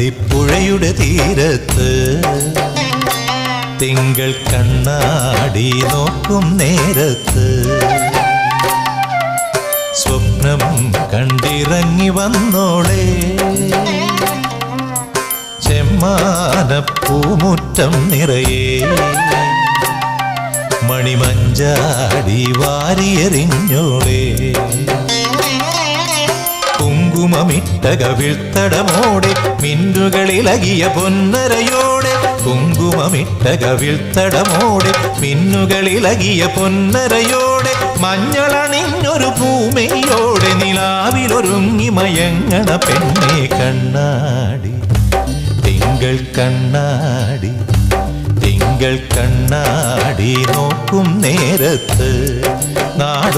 അത്തിപ്പുഴയുടെ തീരത്ത് തിങ്കൾ കണ്ണാടി നോക്കും നേരത്ത് സ്വപ്നം കണ്ടിറങ്ങി വന്നോളെ ചെമ്മാനപ്പൂമുറ്റം നിറയെ മണിമഞ്ചാടി വാരിയെറിഞ്ഞോളെ കുങ്കുമമിട്ട കവിൾത്തടമോടെ മിന്നുകളിളകിയ പൊന്നരയോടെ കുങ്കുമമിട്ട കവിൾത്തടമോടെ മിന്നുകളിളകിയ പൊന്നരയോടെ മഞ്ഞളണിഞ്ഞൊരു ഭൂമിയോടെ നിലാവിലൊരുങ്ങി മയങ്ങണ പെണ്ണെ കണ്ണാടി തിങ്കൾ കണ്ണാടി തിങ്കൾ കണ്ണാടി നോക്കും നേരത്ത് നാടു